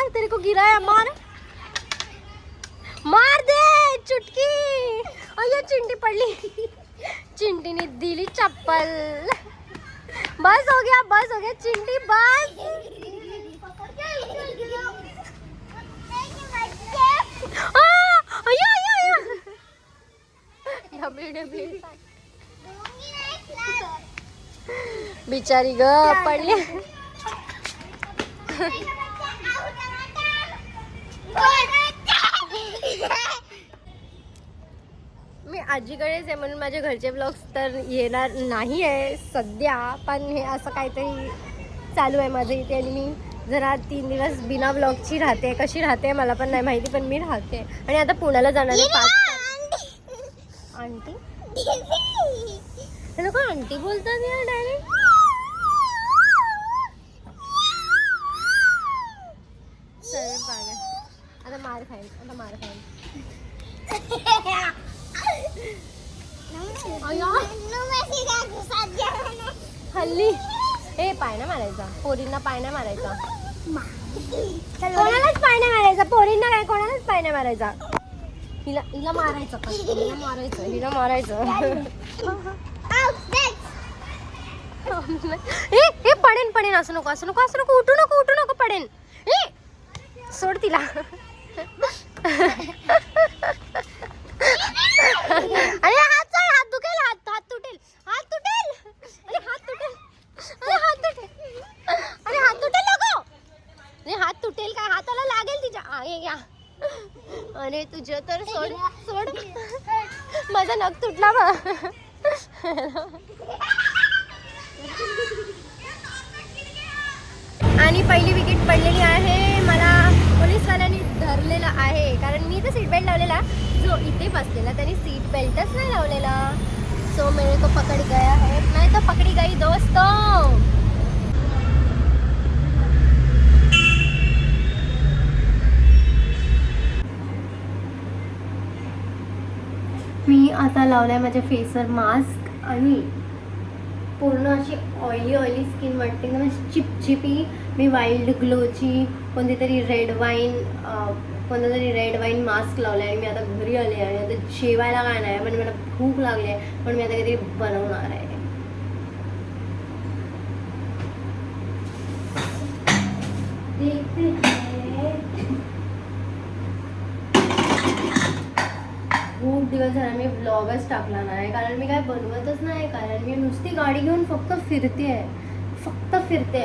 मार, तेरे को गिराया, मार मार दे चुटकी. अय्यो चिंटी पडली. चिंटीने दिली चप्पल. बस हो गया चिंटी बस. अय्यो अय्यो अय्यो. बिचारी ग पडली. मी आजीकडेच आहे म्हणून माझ्या घरचे ब्लॉग्स तर येणार नाही आहे सध्या, पण हे असं काहीतरी चालू आहे माझं इथे आणि मी जरा 3 दिवस बिना ब्लॉगची राहते. कशी राहते मला पण नाही माहिती, पण मी राहते. आणि आता पुण्याला जाणार आहे 5 आंटी. हे लोक आंटी बोलतात यार डायरेक्ट. आता मार खाईल. हल्ली ए पाय नाही मारायचा पोरींना, पाय नाही मारायचा कोणालाच, पाय नाही मारायचा पोरींना, काय कोणालाच पाय नाही मारायचा. हिला मारायचं का? हिला मारायचं. हे पडेन असं नको उठू नको पडेन. सोड तिला. अरे हात दुखेल, हात तुटेल. अरे हात तुटेल नको. अरे हात तुटेल काय, हाताला लागेल तिच्या. अरे तुझं तर सोड. माझा नख तुटला बा. आणि पहिली विकेट पडलेली आहे. मला पोलीसवाल्यांनी धरलेला आहे कारण मी तर सीट बेल्ट लावलेला. जो इथे बसलेला त्याने सीट बेल्टच नाही लावलेला. सो मेरे को पकड़ गया है. मैं तो पकड़ी गई दोस्तों. मी आता लावलाय माझ्या फेसवर मास्क आणि पूर्ण अशी ऑइली स्किन वाटते ना म्हणजे चिपचिपी. मी वाईल्ड ग्लोची कोणता तरी रेड वाईन मास्क लावला आहे. मी आता घरी आले आणि आता जेवायला काय नाही पण मला भूक लागली आहे, पण मी आता काहीतरी बनवणार आहे. खूप दिवस झाला मी व्लॉगच टाकला नाही कारण मी काय बनवतच नाही. कारण मी नुसती गाडी घेऊन फक्त फिरते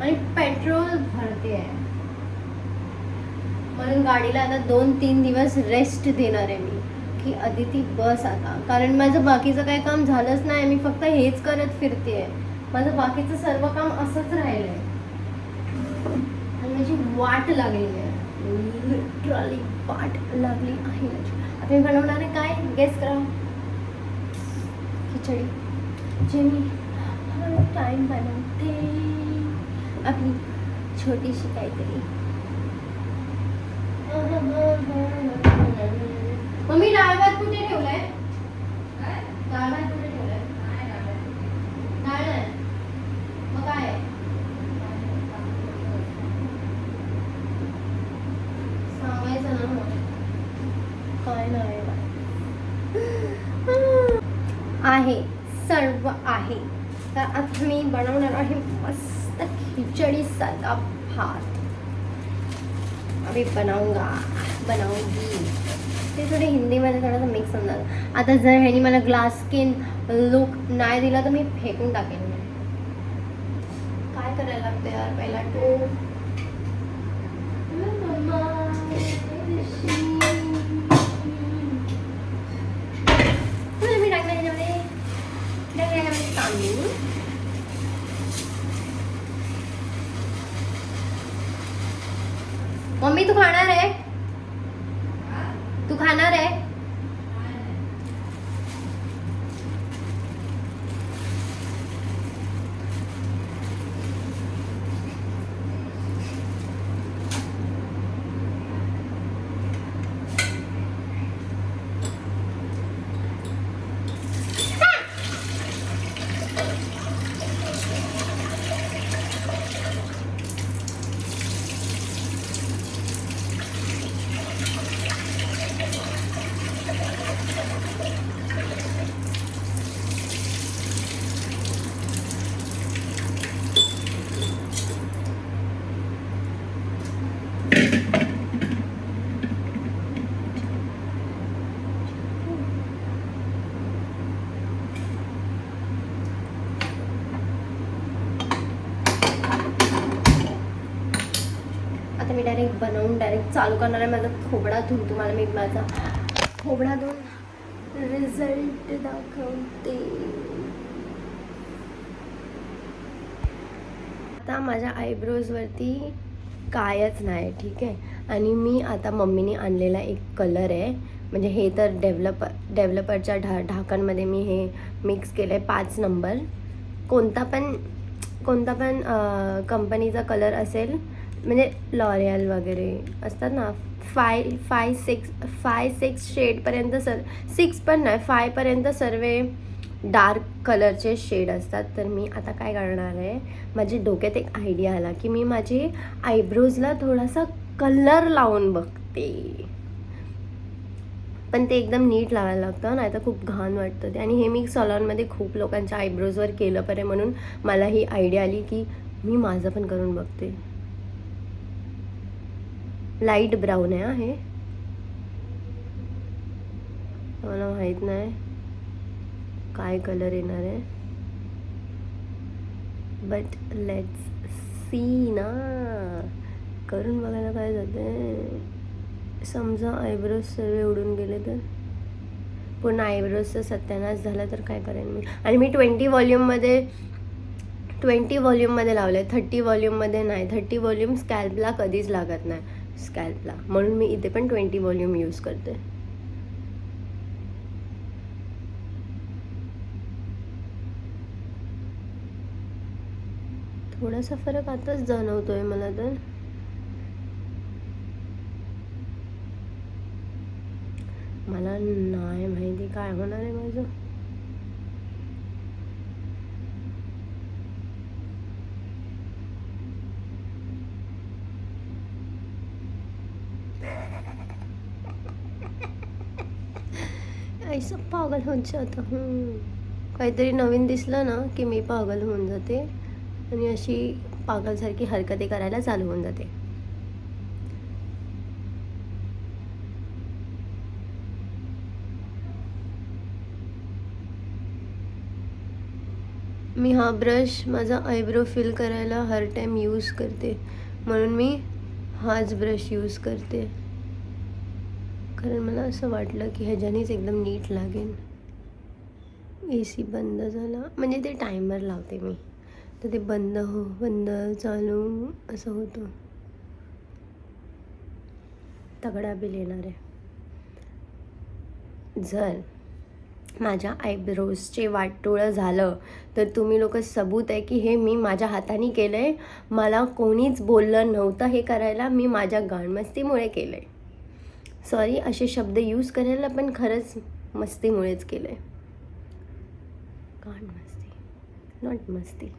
आणि पेट्रोल भरते आहे. म्हणून गाडीला आता 2-3 दिवस रेस्ट देणार आहे मी की अदिती बस आता. कारण माझं बाकीचं काही काम झालंच नाही. मी फक्त हेच करत फिरते आहे. माझं बाकीचं सर्व काम असंच राहिलं आहे आणि माझी वाट लागलेली आहे. लिटरली वाट लागली आहे. आता मी बनवणार आहे काय गेस करा. खिचडी जे मी हर टाइम बनवते आपली छोटीशी काहीतरी. मम्मी डाळ भात कुठे ठेवलाय? डाळ भात कुठे ठेवलाय? डाळ नाही मग काय आहे? सांगायचं ना मग काय नाही आहे सर्व आहे. तर आता मी बनवणार आहे मस्त खिचडी साधा भात. अभी बनाऊंगी ते थोडे हिंदीमध्ये थोडंसं मिक्स होणार. आता जर ह्यानी मला ग्लास स्किन लुक नाही दिला तर मी फेकून टाकेन. काय करायला लागतं यार पहिला तो मी टाकलं ह्याच्यामध्ये तांदूळ. मम्मी तू खाणार आहे? तू खाणार आहे? मी डायरेक्ट बनवून डायरेक्ट चालू करणार आहे. माझा खोबडा धुवून तुम्हाला मी माझा खोबडा धुवून रिझल्ट दाखवते. आता माझ्या आयब्रोजवरती कायच नाही, ठीक आहे. आणि मी आता मम्मीने आणलेला एक कलर आहे, म्हणजे हे तर डेव्हलपरच्या ढाकणमध्ये मी हे मिक्स केलं आहे 5 नंबर. कोणता पण कंपनीचा कलर असेल, म्हणजे लॉरियल वगैरे असतात ना, 5-6 शेडपर्यंत 6 पण नाही 5 पर्यंत सर्व डार्क कलरचे शेड असतात. तर मी आता काय करणार आहे, माझी डोक्यात एक आयडिया आला की मी माझे आयब्रोजला थोडासा कलर लावून बघते. पण ते एकदम नीट लावायला लागतं, नाही तर खूप घाण वाटतं ते. आणि हे मी सलॉनमध्ये खूप लोकांच्या आयब्रोजवर केलं परे, म्हणून मला ही आयडिया आली की मी माझं पण करून बघते. लाईट ब्राऊन आहे हे, मला माहीत नाही काय कलर येणार आहे, बट लेट्स सी ना. करून बघायला काय जाते. समजा आयब्रोज सर्व उडून गेले तर, पूर्ण आयब्रोजचा सत्यानाश झाला तर काय करेन मी. आणि मी 20 व्हॉल्यूममध्ये लावलं आहे, 30 व्हॉल्यूममध्ये नाही. 30 व्हॉल्यूम स्कॅल्पला कधीच लागत नाही, स्कॅल्पला, म्हणून मी इथे पण 20 व्हॉल्यूम यूज करते. थोडासा फरक आताच जाणवतोय मला तर. मला नाही माहिती काय होणार आहे माझं. ऐसा पागल होऊन जातं. काहीतरी नवीन दिसलं ना की मी पागल होऊन जाते आणि अशी पागलसारखी हरकती करायला चालू होऊन जाते. मी हा ब्रश माझा आयब्रो फिल करायला हर टाईम यूज करते, म्हणून मी हाच ब्रश यूज करते. कारण मला असं वाटलं की ह्याच्यानेच एकदम नीट लागेल. AC बंद झाला, म्हणजे ते टायमर लावते मी, तर ते बंद चालू असं होतं. तगडा बिल येणार आहे. जर माझ्या आयब्रोजचे वाटोळं झालं तर तुम्ही लोक सबूत आहे की हे मी माझ्या हाताने केलं आहे. मला कोणीच बोललं नव्हतं हे करायला, मी माझ्या गाणमस्तीमुळे केलं आहे. सॉरी असे शब्द यूज करायला, पण खरंच मस्तीमुळेच केलं आहे. गाणमस्ती, नॉट मस्ती.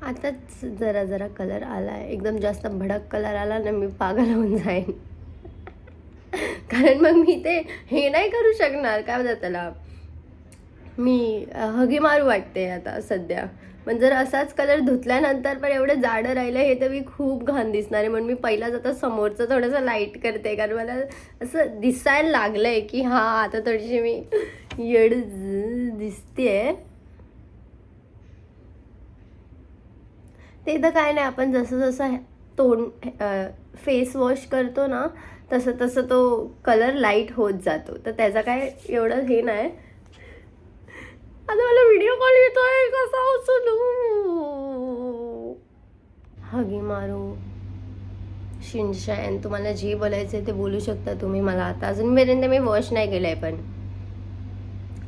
आताच जरा कलर आला आहे, एकदम जास्त भडक कलर आला ना मी पागल होऊन जाईन. कारण मग मी ते हे नाही करू शकणार, काय होतं त्याला, मी हगी मारू वाटते आता सध्या. पण जर असाच कलर धुतल्यानंतर पण एवढं जाडं राहिलं हे तर मी खूप घाण दिसणार आहे. म्हणून मी पहिलाच आता समोरचं थोडंसं लाईट करते, कारण मला असं दिसायला लागलं आहे की हां आता थोडीशी मी येड दिसते. ते तर काय नाही, आपण जसं तोंड फेस वॉश करतो ना तसं तो कलर लाईट होत जातो, तर त्याचा काय एवढं हे नाही. आता मला व्हिडिओ कॉल येतोय, कसा उचलू. हगी मारू, शिनशान, तुम्हाला जे बोलायचं ते बोलू शकता तुम्ही मला. आता अजूनपर्यंत मी वॉश नाही केलंय, पण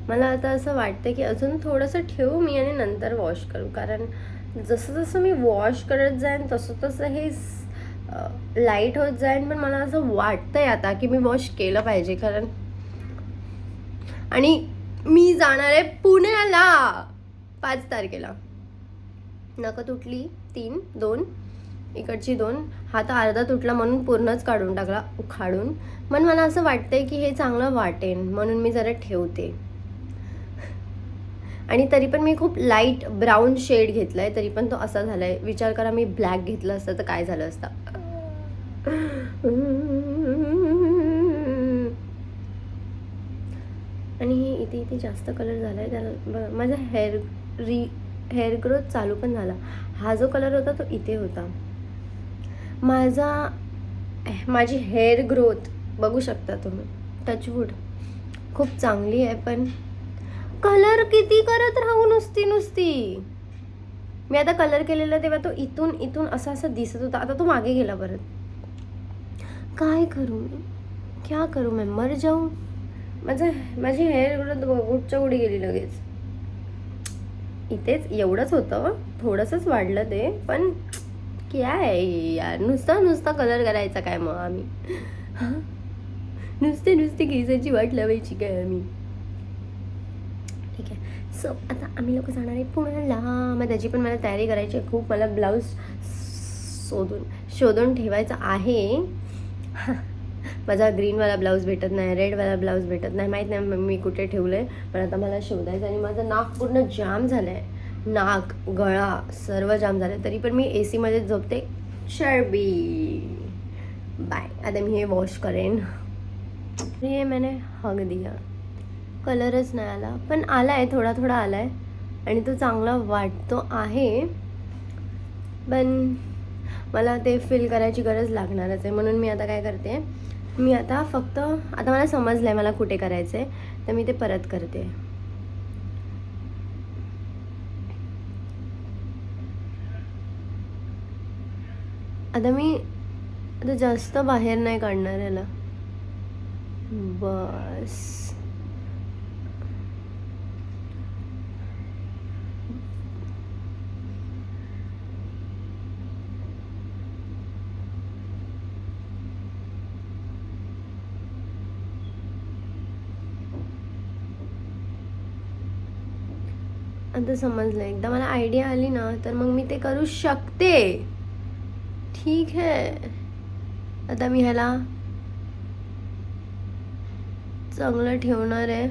मला आता असं वाटतं की अजून थोडंसं ठेवू मी आणि नंतर वॉश करू. कारण जसं मी वॉश करत जाईन तसं हे लाईट होत जाईन. पण मला असं वाटतंय आता की मी वॉश केलं पाहिजे, कारण आणि मी जाणार आहे पुण्याला 5 तारखेला. नकं तुटली 2 इकडची 2, हात अर्धा तुटला म्हणून पूर्णच काढून टाकला उखाडून. पण मला असं वाटतंय की हे चांगलं वाटेन, म्हणून मी जरा ठेवते. आणि तरी पण मी खूप लाईट ब्राऊन शेड घेतलाय, तरी पण तो असा झालाय. विचार करा मी ब्लॅक घेतलं असतं तर काय झालं असतं. इथे इथे जास्त कलर झाला आहे त्याला बघा. माझा हेअर ग्रोथ चालू पण झाला. हा जो कलर होता तो इथे होता. माझी हेअर ग्रोथ बघू शकता तुम्ही, टचवूड खूप चांगली आहे. पण कलर किती करत राहू नुसती. मी आता कलर केलेला तेव्हा तो इथून असं दिसत होता. आता तो मागे गेला परत. काय करू मी, क्या करू मैं, मर जाऊ. माझी हेअर ग्रोथ गुडच्या गुडी गेली लगेच. इथेच एवढंच होतं, थोडंसंच वाढलं ते. पण क्या आहे यार, नुसता कलर करायचा काय मग आम्ही. नुसते केसाची वाट लावायची काय आम्ही. ठीक आहे. सो आता आम्ही लोक जाणार आहे पुण्याला. मग त्याची पण मला तयारी करायची आहे खूप. मला ब्लाऊज शोधून ठेवायचा आहे. माझा ग्रीनवाला ब्लाऊज भेटत नाही, रेडवाला ब्लाऊज भेटत नाही, माहीत नाही मी कुठे ठेवलं आहे. पण आता मला शोधायचं. आणि माझं नाक पूर्ण जाम झालं आहे. नाक, गळा सर्व जाम झालं. तरी पण मी AC मध्येच झोपते. शर्बी बाय. आता मी हे वॉश करेन. हे मैंने हग दिया. कलरच नाही आला, पण आला आहे, थोडा आला आहे. आणि तो चांगला वाटतो आहे. पण मला ते फिल करायची गरज लागणारच आहे. म्हणून मी आता काय करते, मी आता फक्त आता मला समजलं आहे मला कुठे करायचं आहे, तर मी ते परत करते. आता जास्त बाहेर नाही काढणार याला. बस आता समजलं. एकदा मला आयडिया आली ना तर मग मी ते करू शकते. ठीक आहे. आता मी ह्याला चांगलं ठेवणार आहे.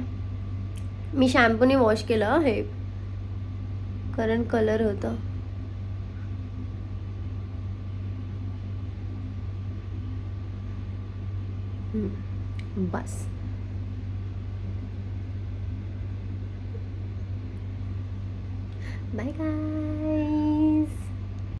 मी शॅम्पूने वॉश केलं हे, कारण कलर होता. बस बाय गाय.